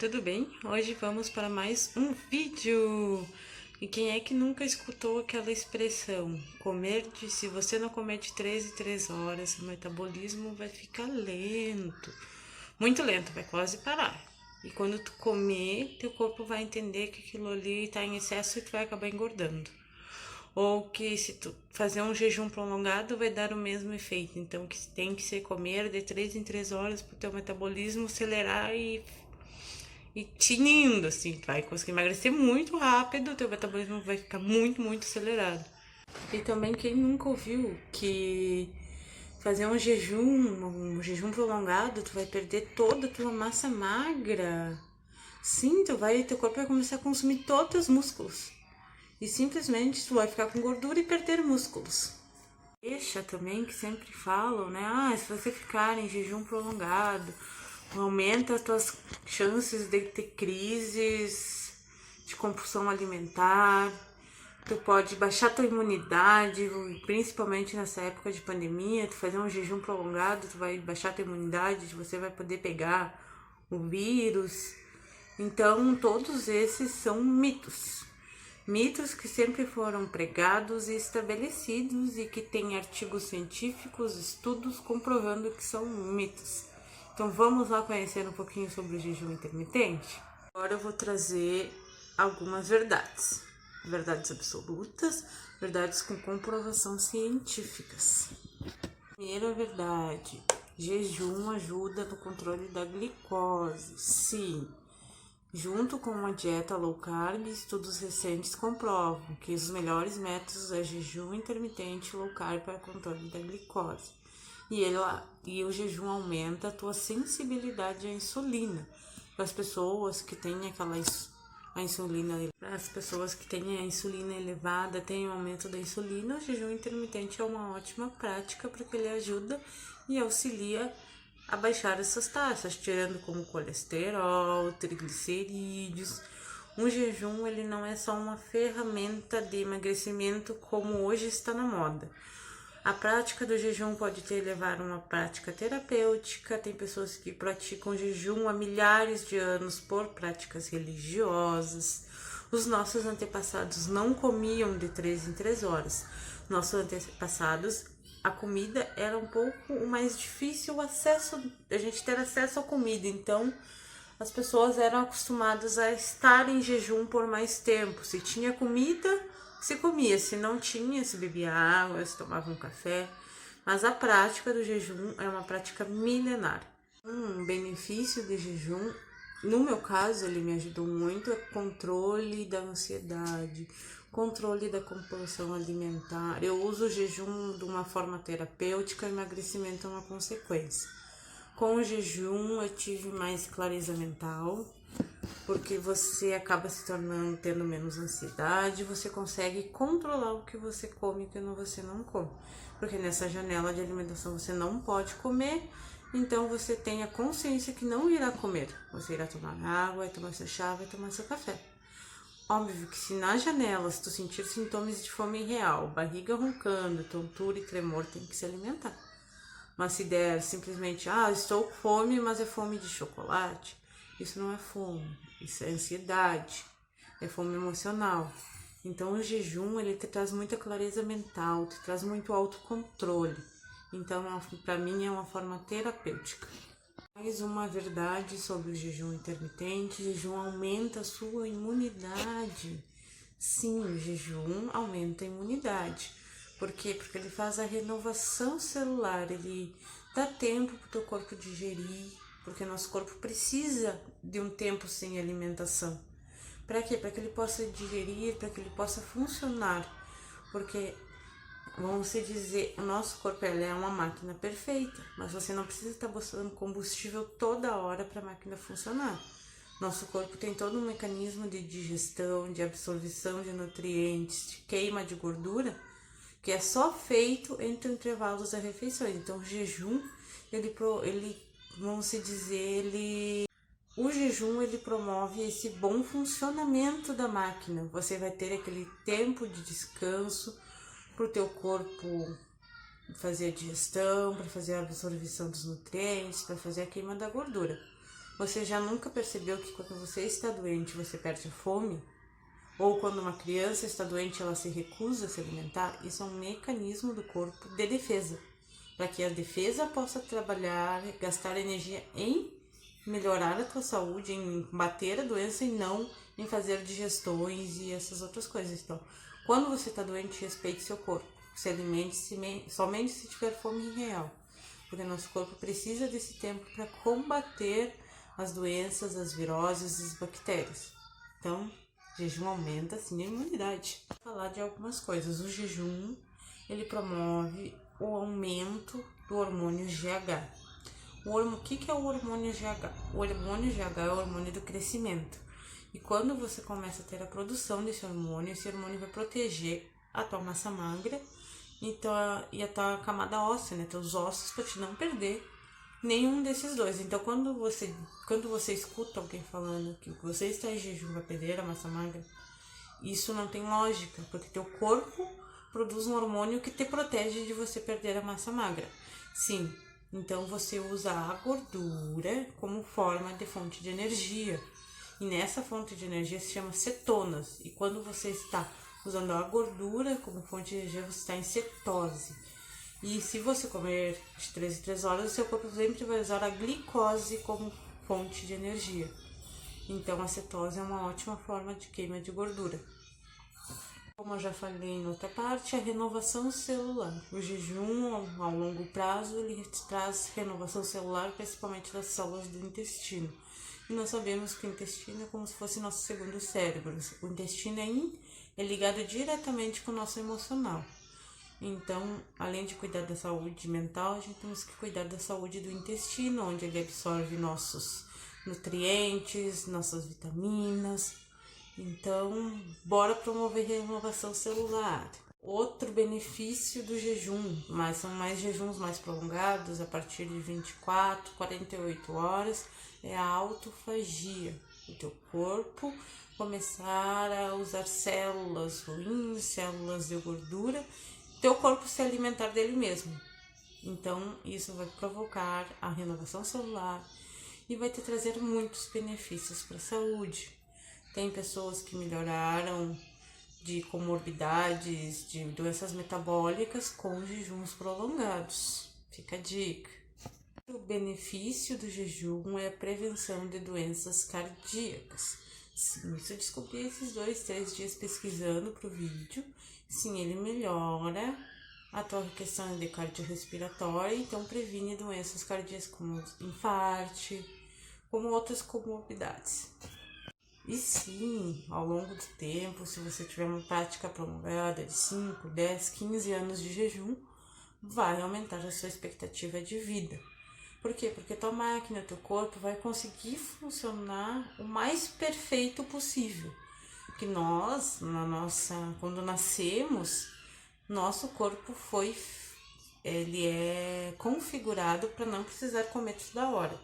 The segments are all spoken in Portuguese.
tudo bem? Hoje vamos para mais um vídeo. E quem é que nunca escutou aquela expressão? Se você não comer de 3 em 3 horas, o metabolismo vai ficar lento. Muito lento, vai quase parar. E quando tu comer, teu corpo vai entender que aquilo ali está em excesso e tu vai acabar engordando. Ou que se tu fazer um jejum prolongado vai dar o mesmo efeito. Então que tem que ser comer de 3 em 3 horas para o teu metabolismo acelerar e tinindo, assim, tu vai conseguir emagrecer muito rápido, teu metabolismo vai ficar muito acelerado. E também quem nunca ouviu que fazer um jejum prolongado, tu vai perder toda a tua massa magra. Sim, teu corpo vai começar a consumir todos os músculos. E simplesmente tu vai ficar com gordura e perder músculos. Deixa também que sempre falam, né? Se você ficar em jejum prolongado, aumenta as tuas chances de ter crises de compulsão alimentar. Tu pode baixar tua imunidade, principalmente nessa época de pandemia. Tu fazer um jejum prolongado, tu vai baixar tua imunidade, você vai poder pegar o vírus. Então, todos esses são mitos. Mitos que sempre foram pregados e estabelecidos e que têm artigos científicos, estudos comprovando que são mitos. Então vamos lá conhecer um pouquinho sobre o jejum intermitente? Agora eu vou trazer algumas verdades. Verdades absolutas, verdades com comprovação científicas. Primeira verdade, jejum ajuda no controle da glicose. Sim. Junto com uma dieta low carb, estudos recentes comprovam que os melhores métodos é jejum intermitente low carb para controle da glicose. E o jejum aumenta a tua sensibilidade à insulina. Para as pessoas que têm as pessoas que têm a insulina elevada, têm um aumento da insulina, o jejum intermitente é uma ótima prática porque ele ajuda e auxilia a baixar essas taxas, tirando como colesterol, triglicerídeos. Um jejum ele não é só uma ferramenta de emagrecimento como hoje está na moda. A prática do jejum pode te levar a uma prática terapêutica. Tem pessoas que praticam jejum há milhares de anos por práticas religiosas. Os nossos antepassados não comiam de 3 em 3 horas. Nossos antepassados, a comida era um pouco mais difícil a gente ter acesso à comida, então as pessoas eram acostumadas a estar em jejum por mais tempo. Se tinha comida, se comia, se não tinha, se bebia água, se tomava um café. Mas a prática do jejum é uma prática milenar. Um benefício do jejum, no meu caso, ele me ajudou muito, é controle da ansiedade, controle da compulsão alimentar. Eu uso o jejum de uma forma terapêutica, emagrecimento é uma consequência. Com o jejum eu tive mais clareza mental, porque você acaba tendo menos ansiedade, você consegue controlar o que você come e o que você não come. Porque nessa janela de alimentação você não pode comer, então você tem a consciência que não irá comer. Você irá tomar água, vai tomar seu chá, vai tomar seu café. Óbvio que se nas janelas tu sentir sintomas de fome real, barriga roncando, tontura e tremor, tem que se alimentar. Mas se der simplesmente, estou com fome, mas é fome de chocolate, isso não é fome, isso é ansiedade, é fome emocional. Então o jejum, ele te traz muita clareza mental, te traz muito autocontrole. Então, para mim, é uma forma terapêutica. Mais uma verdade sobre o jejum intermitente: o jejum aumenta a sua imunidade. Sim, o jejum aumenta a imunidade. Por quê? Porque ele faz a renovação celular, ele dá tempo para o teu corpo digerir, porque nosso corpo precisa de um tempo sem alimentação. Para quê? Para que ele possa digerir, para que ele possa funcionar. Porque, vamos dizer, o nosso corpo é uma máquina perfeita, mas você não precisa estar buscando combustível toda hora para a máquina funcionar. Nosso corpo tem todo um mecanismo de digestão, de absorção de nutrientes, de queima de gordura, que é só feito entre intervalos das refeições. Então, o jejum, o jejum ele promove esse bom funcionamento da máquina. Você vai ter aquele tempo de descanso para o teu corpo fazer a digestão, para fazer a absorção dos nutrientes, para fazer a queima da gordura. Você já nunca percebeu que quando você está doente, você perde a fome? Ou quando uma criança está doente, ela se recusa a se alimentar? Isso é um mecanismo do corpo de defesa, para que a defesa possa trabalhar, gastar energia em melhorar a tua saúde, em combater a doença e não em fazer digestões e essas outras coisas. Então, quando você está doente, respeite seu corpo. Se alimente somente se tiver fome real, porque nosso corpo precisa desse tempo para combater as doenças, as viroses, as bactérias. Então, jejum aumenta sim a imunidade. Vou falar de algumas coisas. O jejum, ele promove o aumento do hormônio GH. O que é o hormônio GH? O hormônio GH é o hormônio do crescimento. E quando você começa a ter a produção desse hormônio, esse hormônio vai proteger a tua massa magra e a tua camada óssea, né? Teus ossos, para te não perder nenhum desses dois. Então, quando você escuta alguém falando que você está em jejum vai perder a massa magra, isso não tem lógica, porque teu corpo produz um hormônio que te protege de você perder a massa magra. Sim, então você usa a gordura como forma de fonte de energia. E nessa fonte de energia se chama cetonas. E quando você está usando a gordura como fonte de energia, você está em cetose. E se você comer de 3 em 3 horas, o seu corpo sempre vai usar a glicose como fonte de energia. Então a cetose é uma ótima forma de queima de gordura. Como eu já falei em outra parte, a renovação celular. O jejum, ao longo prazo, ele traz renovação celular, principalmente das células do intestino. E nós sabemos que o intestino é como se fosse nosso segundo cérebro. O intestino é ligado diretamente com o nosso emocional. Então, além de cuidar da saúde mental, a gente temos que cuidar da saúde do intestino, onde ele absorve nossos nutrientes, nossas vitaminas. Então, bora promover renovação celular. Outro benefício do jejum, mas são mais jejuns mais prolongados, a partir de 24, 48 horas, é a autofagia. O teu corpo começar a usar células ruins, células de gordura, teu corpo se alimentar dele mesmo. Então, isso vai provocar a renovação celular e vai te trazer muitos benefícios para a saúde. Tem pessoas que melhoraram de comorbidades, de doenças metabólicas com jejuns prolongados. Fica a dica. O benefício do jejum é a prevenção de doenças cardíacas. Sim, isso eu descobri esses 2, 3 dias pesquisando pro vídeo. Sim, ele melhora a tua questão de cardiorrespiratória, então previne doenças cardíacas como infarto, como outras comorbidades. E sim, ao longo do tempo, se você tiver uma prática prolongada de 5, 10, 15 anos de jejum, vai aumentar a sua expectativa de vida. Por quê? Porque tua máquina, teu corpo vai conseguir funcionar o mais perfeito possível. Que nós, quando nascemos, nosso corpo ele é configurado para não precisar comer toda hora.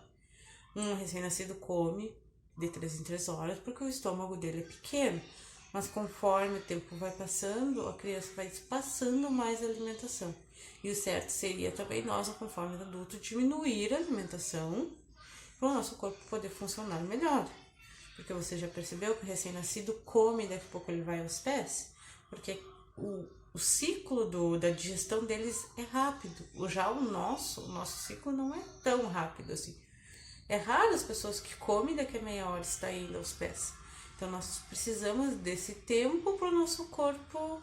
Um recém-nascido come de 3 em 3 horas porque o estômago dele é pequeno, mas conforme o tempo vai passando, a criança vai passando mais alimentação. E o certo seria também nós, conforme adulto, diminuir a alimentação para o nosso corpo poder funcionar melhor. Porque você já percebeu que o recém-nascido come e daqui a pouco ele vai aos pés? Porque o ciclo da digestão deles é rápido. Já o nosso ciclo não é tão rápido assim. É raro as pessoas que comem daqui a meia hora está indo aos pés. Então nós precisamos desse tempo para o nosso corpo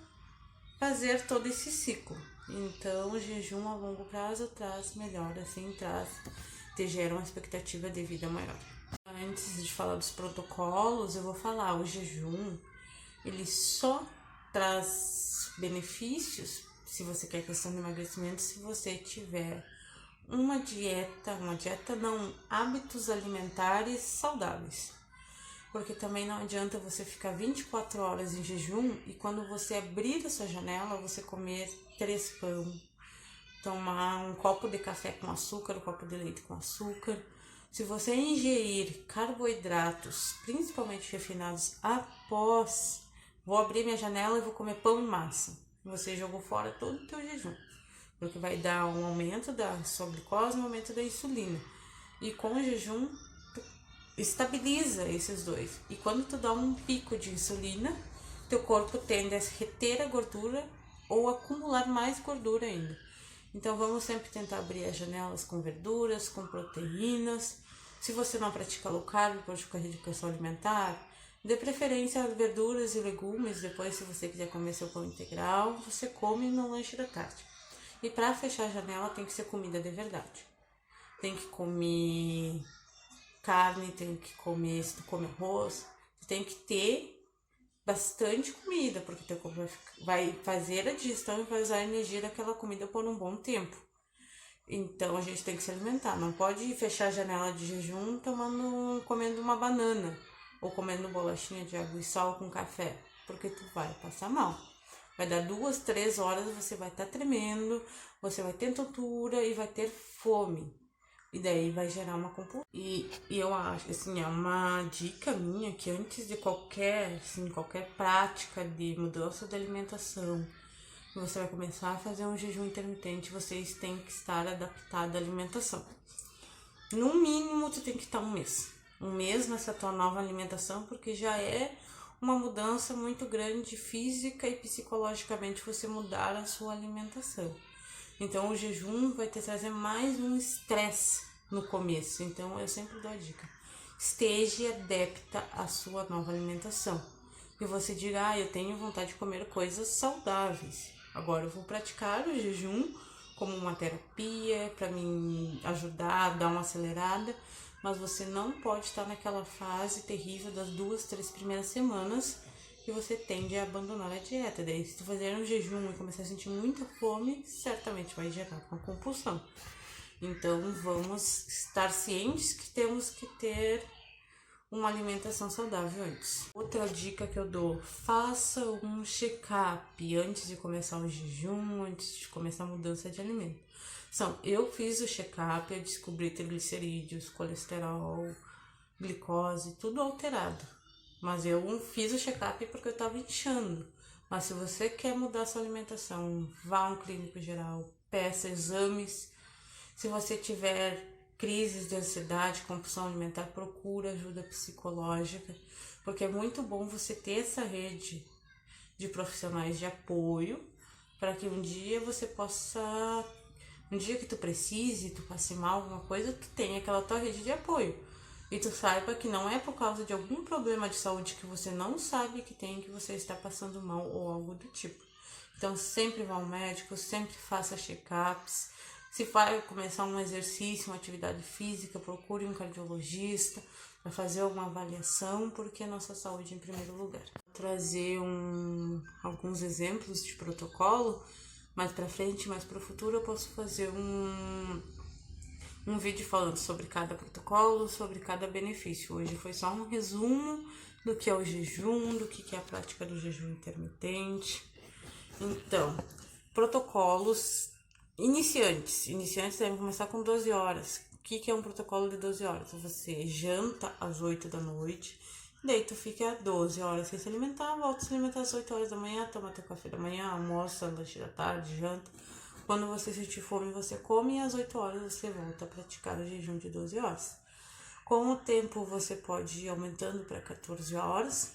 fazer todo esse ciclo. Então o jejum a longo prazo traz melhora, assim, te gera uma expectativa de vida maior. Antes de falar dos protocolos, eu vou falar, o jejum, ele só traz benefícios, se você quer questão de emagrecimento, se você tiver hábitos alimentares saudáveis. Porque também não adianta você ficar 24 horas em jejum e quando você abrir a sua janela, você comer 3 pão, tomar um copo de café com açúcar, um copo de leite com açúcar. Se você ingerir carboidratos, principalmente refinados, após vou abrir minha janela e vou comer pão e massa, você jogou fora todo o teu jejum, porque vai dar um aumento da sua glicose, um aumento da insulina. E com o jejum, estabiliza esses dois. E quando tu dá um pico de insulina, teu corpo tende a reter a gordura ou acumular mais gordura ainda. Então vamos sempre tentar abrir as janelas com verduras, com proteínas. Se você não pratica low carb, pratica reeducação alimentar, dê preferência às verduras e legumes. Depois, se você quiser comer seu pão integral, você come no lanche da tarde. E para fechar a janela tem que ser comida de verdade. Tem que comer carne, tem que comer, se tu come arroz, tu tem que ter bastante comida, porque teu corpo vai fazer a digestão e vai usar a energia daquela comida por um bom tempo. Então a gente tem que se alimentar, não pode fechar a janela de jejum comendo uma banana ou comendo bolachinha de água e sal com café, porque tu vai passar mal. Vai dar 2, 3 horas, você vai estar tremendo, você vai ter tontura e vai ter fome. E daí vai gerar uma compulsão. E eu acho, assim, é uma dica minha que antes de qualquer prática de mudança de alimentação, você vai começar a fazer um jejum intermitente, vocês têm que estar adaptados à alimentação. No mínimo, tu tem que estar um mês nessa tua nova alimentação, porque já é uma mudança muito grande física e psicologicamente você mudar a sua alimentação. Então o jejum vai te trazer mais um estresse no começo. Então eu sempre dou a dica: esteja adepta à sua nova alimentação. E você dirá, eu tenho vontade de comer coisas saudáveis. Agora eu vou praticar o jejum como uma terapia para me ajudar a dar uma acelerada. Mas você não pode estar naquela fase terrível das 2, 3 primeiras semanas que você tende a abandonar a dieta. Daí, se tu fazer um jejum e começar a sentir muita fome, certamente vai gerar uma compulsão. Então, vamos estar cientes que temos que ter uma alimentação saudável antes. Outra dica que eu dou: faça um check-up antes de começar o jejum, antes de começar a mudança de alimento. Eu fiz o check-up, eu descobri triglicerídeos, colesterol, glicose, tudo alterado. Mas eu fiz o check-up porque eu estava inchando. Mas se você quer mudar sua alimentação, vá a um clínico geral, peça exames. Se você tiver crises de ansiedade, compulsão alimentar, procura ajuda psicológica, porque é muito bom você ter essa rede de profissionais de apoio para que um dia você possa, um dia que tu precise, tu passe mal, alguma coisa, tu tenha aquela tua rede de apoio. E tu saiba que não é por causa de algum problema de saúde que você não sabe que tem, que você está passando mal ou algo do tipo. Então sempre vá ao médico, sempre faça check-ups. Se vai começar um exercício, uma atividade física, procure um cardiologista para fazer uma avaliação, porque é nossa saúde em primeiro lugar. Vou trazer alguns exemplos de protocolo. Mais para frente, mais para o futuro, eu posso fazer um vídeo falando sobre cada protocolo, sobre cada benefício. Hoje foi só um resumo do que é o jejum, do que é a prática do jejum intermitente. Então, protocolos iniciantes. Iniciantes devem começar com 12 horas. O que é um protocolo de 12 horas? Você janta às 8 da noite, daí tu fica 12 horas sem se alimentar, volta a se alimentar às 8 horas da manhã, toma teu café da manhã, almoça, lanche da tarde, janta. Quando você sentir fome, você come e às 8 horas você volta a praticar o jejum de 12 horas. Com o tempo, você pode ir aumentando para 14 horas.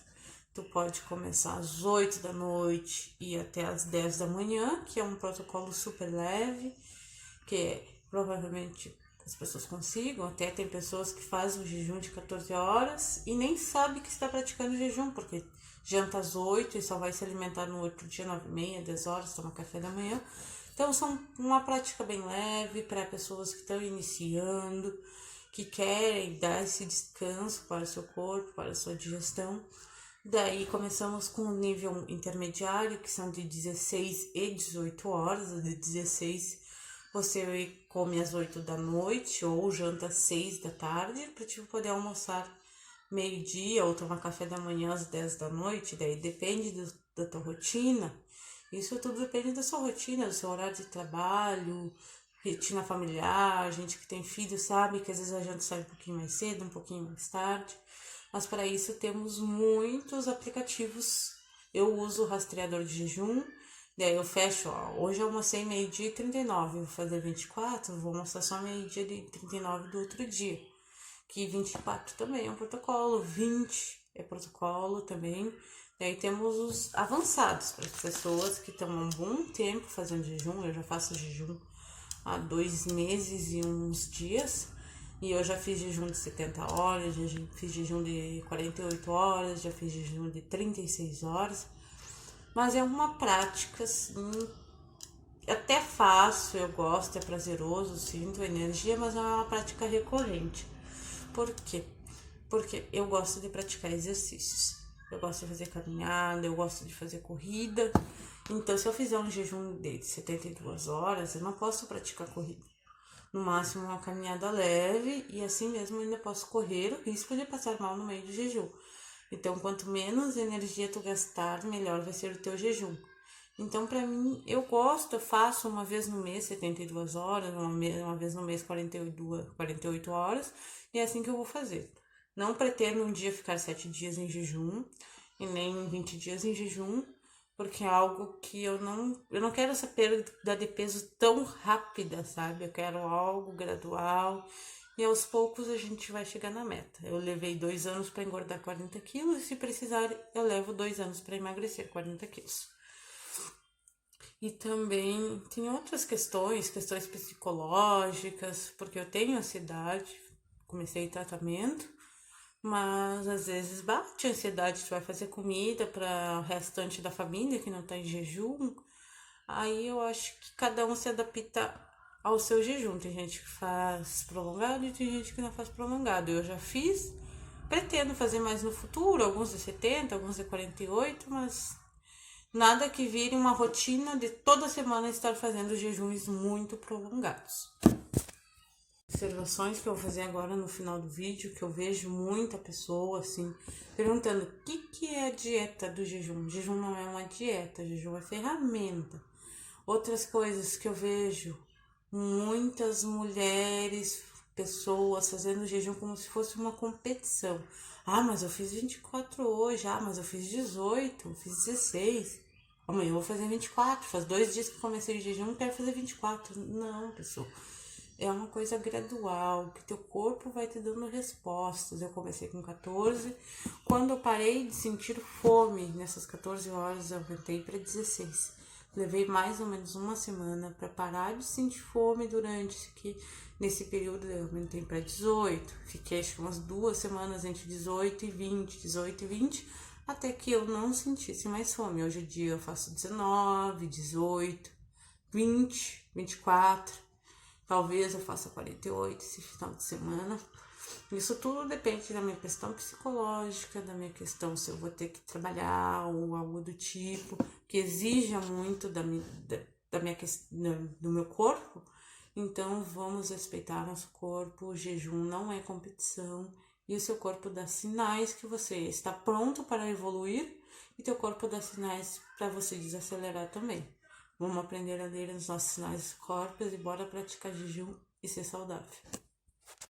Tu pode começar às 8 da noite e até às 10 da manhã, que é um protocolo super leve, que provavelmente as pessoas consigam. Até tem pessoas que fazem o jejum de 14 horas e nem sabe que está praticando jejum, porque janta às 8 e só vai se alimentar no outro dia, 9h30, 10 horas, toma café da manhã. Então, são uma prática bem leve para pessoas que estão iniciando, que querem dar esse descanso para o seu corpo, para a sua digestão. Daí, começamos com o nível intermediário, que são de 16 e 18 horas. De 16, você come às 8 da noite ou janta às 6 da tarde, para tipo, poder almoçar meio-dia ou tomar café da manhã às 10 da noite. Daí, depende da tua rotina. Isso tudo depende da sua rotina, do seu horário de trabalho, rotina familiar. Gente que tem filho sabe que às vezes a gente sai um pouquinho mais cedo, um pouquinho mais tarde. Mas para isso temos muitos aplicativos. Eu uso o rastreador de jejum, daí eu fecho, hoje eu almocei meio-dia e 39, vou fazer 24, vou almoçar só meio-dia e 39 do outro dia. que 24 também é um protocolo, 20 é protocolo também. E aí temos os avançados, para as pessoas que estão há um bom tempo fazendo jejum. Eu já faço jejum há 2 meses e uns dias. E eu já fiz jejum de 70 horas, já fiz jejum de 48 horas, já fiz jejum de 36 horas. Mas é uma prática, assim, até fácil, eu gosto, é prazeroso, sinto energia, mas não é uma prática recorrente. Por quê? Porque eu gosto de praticar exercícios. Eu gosto de fazer caminhada, eu gosto de fazer corrida. Então, se eu fizer um jejum de 72 horas, eu não posso praticar corrida. No máximo, uma caminhada leve, e assim mesmo eu ainda posso correr o risco de passar mal no meio do jejum. Então, quanto menos energia tu gastar, melhor vai ser o teu jejum. Então, pra mim, eu gosto, eu faço uma vez no mês 72 horas, uma vez no mês 48 horas, e é assim que eu vou fazer. Não pretendo um dia ficar 7 dias em jejum, e nem 20 dias em jejum, porque é algo que eu não quero essa perda de peso tão rápida, sabe? Eu quero algo gradual, e aos poucos a gente vai chegar na meta. Eu levei 2 anos para engordar 40 quilos, e se precisar, eu levo 2 anos para emagrecer 40 quilos. E também tem outras questões psicológicas, porque eu tenho ansiedade, comecei tratamento, mas às vezes bate a ansiedade, tu vai fazer comida para o restante da família que não tá em jejum. Aí eu acho que cada um se adapta ao seu jejum. Tem gente que faz prolongado e tem gente que não faz prolongado. Eu já fiz, pretendo fazer mais no futuro, alguns de 70, alguns de 48, mas nada que vire uma rotina de toda semana estar fazendo jejuns muito prolongados. Observações que eu vou fazer agora no final do vídeo, que eu vejo muita pessoa assim perguntando o que é a dieta do jejum. Jejum não é uma dieta, jejum é ferramenta. Outras coisas que eu vejo, muitas mulheres, pessoas fazendo jejum como se fosse uma competição. Ah, mas eu fiz 24 hoje, mas eu fiz 18, eu fiz 16. Amanhã eu vou fazer 24, faz 2 dias que comecei o jejum, quero fazer 24. Não, pessoal. É uma coisa gradual, que teu corpo vai te dando respostas. Eu comecei com 14, quando eu parei de sentir fome, nessas 14 horas eu aumentei para 16. Levei mais ou menos uma semana para parar de sentir fome nesse período eu aumentei para 18. Fiquei acho que umas 2 semanas entre 18 e 20, até que eu não sentisse mais fome. Hoje em dia eu faço 19, 18, 20, 24. Talvez eu faça 48 esse final de semana. Isso tudo depende da minha questão psicológica, da minha questão se eu vou ter que trabalhar ou algo do tipo, que exija muito do meu corpo. Então vamos respeitar nosso corpo. O jejum não é competição. E o seu corpo dá sinais que você está pronto para evoluir, e teu corpo dá sinais para você desacelerar também. Vamos aprender a ler os nossos sinais corpos e bora praticar jejum e ser saudável.